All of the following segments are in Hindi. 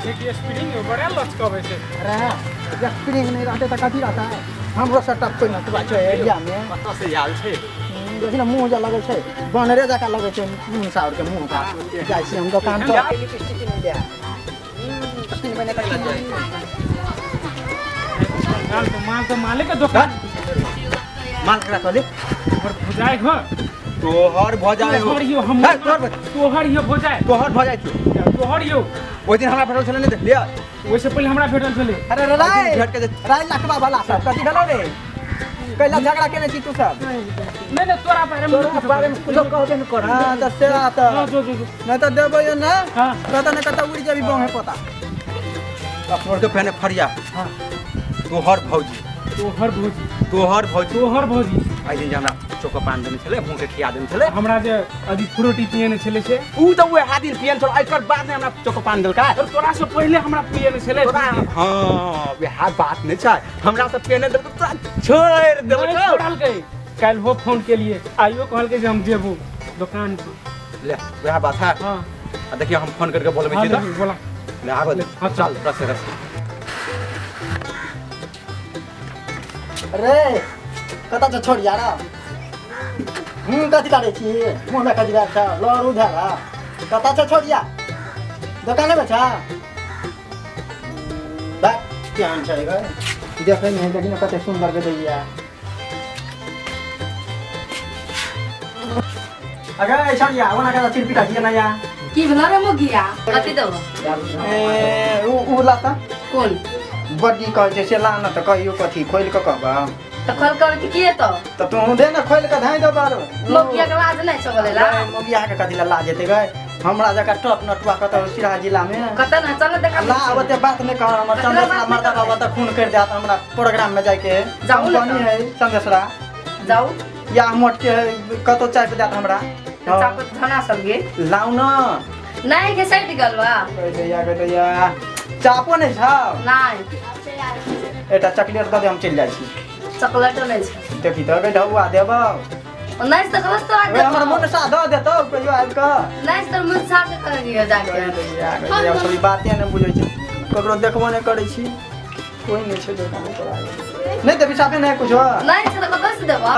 देखिए स्प्रिंग बड़ा लचकावे छे। अरे स्प्रिंग नहीं रहते तो कथी रहता है हमरो सेटअप कोई ना बात है एरिया में कत से आयल छे? देखि ना मुंह जा लगे छे बनरे जका लगे छे मुंह साउर के मुंह का जाय छी हम दुकान पर लिपस्टिक नहीं ले स्किन बने का माल तो मालिक का दुकान माल करा तोले और भुजाए घ तोहर भजाए तोहर यो हम तोहर यो भुजाए तोहर यो ओइ दिन हमरा भेटल छले ने देख लिया ओइसे पहले हमरा भेटल छले। अरे राय भेट के राय लखबा वाला सब कथी भेलो रे कैला झगड़ा केने छी तू सब नहीं तोरा बारे में कुछ कहबे न कर हां त से आत जो नहीं तो देबो यो ना हां कत न कत उड़ जेबी बंग है पता अपनोर के पहने फरिया हां तोहर भौजी आई दिन हमरा चोको पान देने छले मुंह के खिया देने छले हमरा जे अभी फ्रूटी पियने छले से ऊ त वे हादिर पियन छल एकर बाद में हमरा चोको पान देलका और तोरा से पहले हमरा पियने छले हां वे हाथ बात नहीं छै हमरा से पियने देल तोरा छोड़ देलका छोड़ल गई कल हो फोन के लिए आइयो कहल के जे हम जेबो दुकान पे ले वह बात है हां देखिए हम फोन करके बोलबे छी त बोला ले आबे दे हां चल रस अरे कता छ छोड़ यार कथी करे छी मुंह में कथी छ लरू धरा कता छ छोड़िया दुकाने में छ बा ध्यान छै ग देखे नहीं देखिन कते सुंदर के दैया अगे छोड़िया ओना का चिरपिटा दिया ना या की भला रे मोगिया कथी दो ए उ लाता कौन बड्डी कह छै से लाना त कहियो कथी खोल के कहबा तो खोल कर के किए तो तू दे ना खोल के धाई दो बारो मोगिया के लाज नहीं चले ला मोगिया के कथी ला जेते गए हमरा जका टॉप नटवा कत सिरा जिला में कत ना चल देखा ला आवते बात नहीं कर हमर चंदेसरा मर्दा बाबा त खून कर देत हमरा प्रोग्राम में जाय के जाऊ बनी है चंदेसरा जाऊ या मोट के कतो चाय पे देत हमरा चाप धना सब गे लाउ न नहीं के सेट गलवा गए दैया चापो नहीं छ नहीं एटा चॉकलेट द दे हम चल जाय छी चॉकलेट नहीं छ देखी त गए ढौआ देबो नहीं तो खलस तो आ ओए हमर मन सा द दे तो कहियो आब का नहीं तो मुझ साथ कर दियो जाके दैया कोई बाते नहीं बुझै छी ककरो देखबो नहीं करै छी कोई नहीं छै दुकान पर आगे नहीं देबी साफे नहीं कुछ नहीं से तो कत से देबो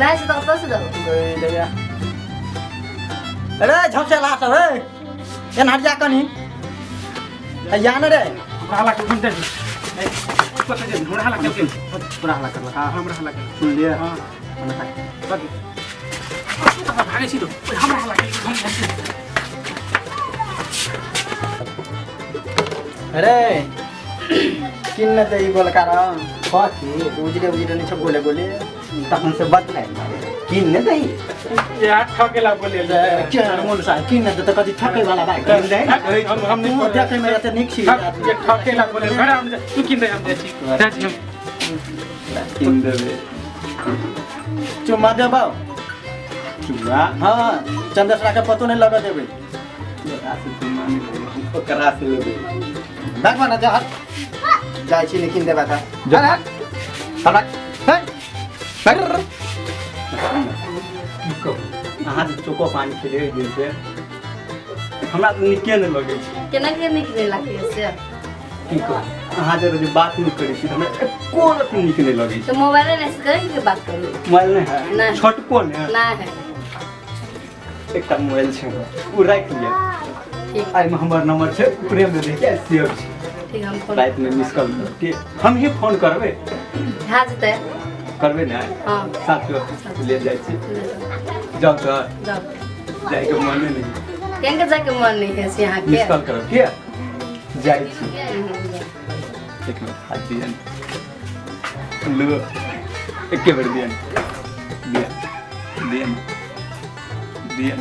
नहीं से तो कत से देबो गए दैया अरे झमसेला सब रे एन हट जा कनी या न रे हाला के घंटे पता जे घोड़ा हाला के पूरा हला कर हां हमरा हाला के सुन लिया हां बाकी भागे छी तो हमरा हाला के अरे किन त ई बोल कर कथी उजरे नहीं छ बोले तखन से बदला किन न दई यार ठकेला बोले ले क्या मोल सा किन न त कथी ठकै वाला भाई किन दे हम नहीं देखे में त निक छी ये ठकेला बोले घर हम तू किन दे हम दे छी जाजी हम किन देबे चुमा देबो चुमा हां चंद्रशरा के पतो नहीं लगा देबे राशि चुमा नहीं ओकरा से लेबे बैग बना जा जाय छी लेकिन देबा था हट हट बैग अहाँ चोको पानी खेले दिन से हमरा निके न लगे छै केना के निकले लागे से की को अहाँ जे बात नहीं करे छी हमरा एको रति निक नहीं लगे छै तो मोबाइल में से करे के बात करू मोबाइल नहीं है नहीं छोटको नहीं ना है एकटा मोबाइल छै उ राख लिया ठीक आई में हमर नंबर छै प्रेम दे के सेव छै ठीक हम फोन रात में मिस कॉल के हम ही फोन करबे हाँ जते करबे ना हां साथ ले जाय छी जाओ तो जाओ जाय के मन नहीं केंगे जाके मन नहीं है से यहां के मिस कॉल करब के जाय छी एक मिनट हाथ दियन लो एक के बार दियन दियन दियन